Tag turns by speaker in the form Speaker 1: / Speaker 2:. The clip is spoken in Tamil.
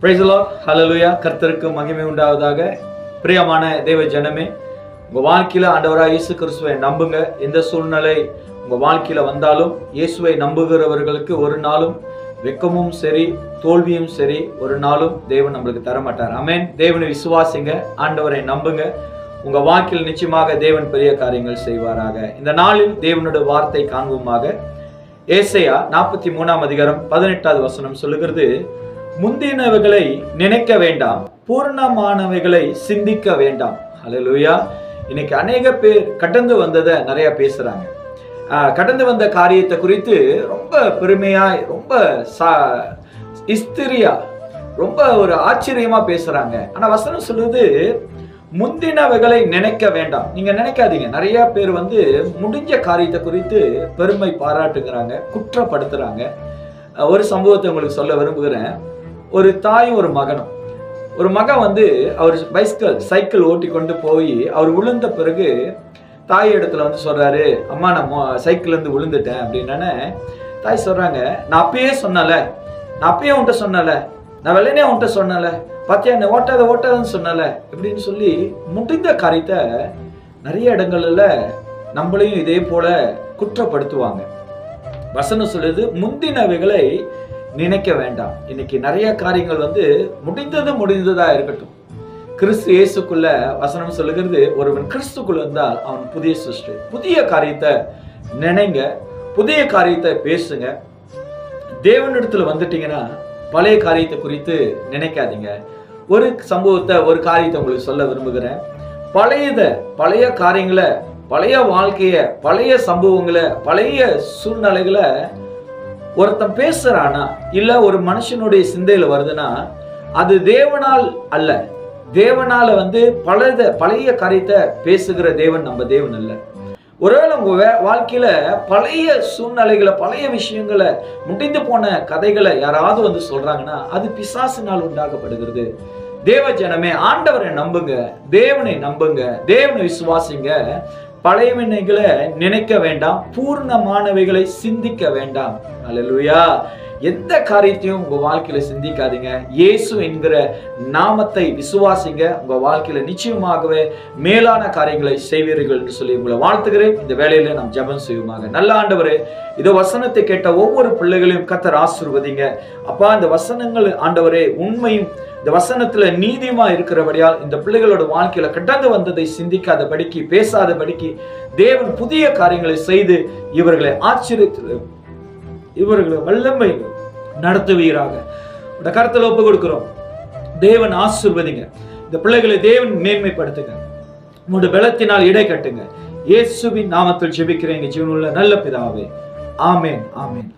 Speaker 1: Praise the Lord. Hallelujah. கர்த்தருக்கு மகிமை உண்டாவதாக. பிரியமான தேவ ஜனமே, உங்க வாழ்க்கையில ஆண்டவராகிய இயேசு கிறிஸ்துவை நம்புங்க. எந்த சூழ்நிலை உங்க வாழ்க்கையில வந்தாலும் இயேசுவை நம்புகிறவர்களுக்கு ஒரு நாளும் வெட்கமும் சரி தோல்வியும் சரி ஒரு நாளும் தேவன் நம்மளுக்கு தர மாட்டார். ஆமென். தேவனை விசுவாசிங்க, ஆண்டவரை நம்புங்க. உங்க வாழ்க்கையில் நிச்சயமாக தேவன் பெரிய காரியங்கள் செய்வாராக. இந்த நாளில் தேவனுடைய வார்த்தை காண்போமாக. ஏசாயா 43 அதிகாரம் 18வது வசனம் சொல்லுகிறது, முந்தினவைகளை நினைக்க வேண்டாம், பூர்ணமானவைகளை சிந்திக்க வேண்டாம். ஹல்லேலூயா. இன்னைக்கு அநேக பேர் கடந்து வந்ததை நிறைய பேசுறாங்க. கடந்து வந்த காரியத்தை குறித்து ரொம்ப பெருமையாய், ரொம்ப இஸ்திரியா, ரொம்ப ஒரு ஆச்சரியமா பேசுறாங்க. ஆனா வசனம் சொல்லுது, முந்தினவைகளை நினைக்க வேண்டாம். நீங்க நினைக்காதீங்க. நிறைய பேர் முடிஞ்ச காரியத்தை குறித்து பெருமை பாராட்டுகிறாங்க, குற்றப்படுத்துறாங்க. ஒரு சம்பவத்தை உங்களுக்கு சொல்ல விரும்புகிறேன். ஒரு தாயும் ஒரு மகனும். ஒரு மகன் அவர் சைக்கிள் ஓட்டி கொண்டு போய் அவர் விழுந்த பிறகு தாய் இடத்துல சொல்றாரு, அம்மா நான் சைக்கிள் இருந்து விழுந்துட்டேன் அப்படின்னா, தாய் சொல்றாங்க, நான் அப்பயே சொன்னல, நான் அப்பயே உன்கிட்ட சொன்னல, நான் வெள்ளனே உன்கிட்ட சொன்னல, பாத்தியா என்ன ஓட்டாதன்னு சொன்னல அப்படின்னு சொல்லி முடிந்த காரியத்தை நிறைய இடங்கள்ல நம்மளையும் இதே போல குற்றப்படுத்துவாங்க. வசனம் சொல்லுது, முந்தினவைகளை நினைக்க வேண்டாம். இன்னைக்கு நிறைய காரியங்கள் முடிந்ததா இருக்கட்டும். கிறிஸ்து இயேசுக்குள்ள வசனம் சொல்லுகிறது, ஒருவன் கிறிஸ்துக்குள்ள இருந்தால் அவன் புதிய சிருஷ்டி. புதிய காரியத்தை நினைங்க, புதிய காரியத்தை பேசுங்க. தேவனிடத்துல வந்துட்டீங்கன்னா பழைய காரியத்தை குறித்து நினைக்காதீங்க. ஒரு சம்பவத்தை, ஒரு காரியத்தை உங்களுக்கு சொல்ல விரும்புகிறேன். பழைய காரியங்களை, பழைய வாழ்க்கைய, பழைய சம்பவங்களை, பழைய சூழ்நிலைகளை ஒருத்தன் பேசுறானா, இல்ல ஒரு மனுஷனுடைய சிந்தையில வருதுன்னா, அது தேவனால் அல்ல. தேவனால பழைய காரியத்தை பேசுகிற தேவன் நம்ம தேவன் அல்ல. ஒருவேளை உங்க வாழ்க்கையில பழைய சூழ்நிலைகளை, பழைய விஷயங்களை, முடிந்து போன கதைகளை யாராவது சொல்றாங்கன்னா, அது பிசாசினால் உண்டாக்கப்படுகிறது. தேவ ஜனமே, ஆண்டவரை நம்புங்க, தேவனை நம்புங்க, தேவனை விசுவாசிங்க. பழையவைகளை நினைக்க வேண்டாம், பூர்ணமானவைகளை சிந்திக்க வேண்டாம். அல்லேலூயா. எந்த காரியத்தையும் உங்க வாழ்க்கையில சிந்திக்காதீங்க. இயேசு என்கிற நாமத்தை விசுவாசிங்க. உங்க வாழ்க்கையில நிச்சயமாகவே மேலான காரியங்களை செய்வீர்கள் என்று சொல்லி உங்களை வாழ்த்துகிறேன். இந்த வேளையில நாம் ஜெபம் செய்வோமாக. நல்ல ஆண்டவரே, இதோ வசனத்தை கேட்ட ஒவ்வொரு பிள்ளைகளையும் கர்த்தர் ஆசீர்வதிங்க. அப்பா, இந்த வசனங்கள் ஆண்டவரே உண்மையும் இந்த வசனத்துல நீதியுமா இருக்கிறபடியால் இந்த பிள்ளைகளோட வாழ்க்கையில கடந்து வந்ததை சிந்திக்காதபடிக்கு, பேசாதபடிக்கு தேவன் புதிய காரியங்களை செய்து இவர்களை ஆச்சரியத்தில், இவர்களை வல்லமை நடத்துவீராக. உடைய கருத்துல ஒப்பு கொடுக்கிறோம். தேவன் ஆசீர்வதிங்க. இந்த பிள்ளைகளை தேவன் மேன்மைப்படுத்துங்க. உங்களுடைய பலத்தினால் இடை கட்டுங்க. இயேசுவின் நாமத்தில் ஜெபிக்கிறேன் ஜீவனுள்ள நல்ல பிதாவே. ஆமென், ஆமென்.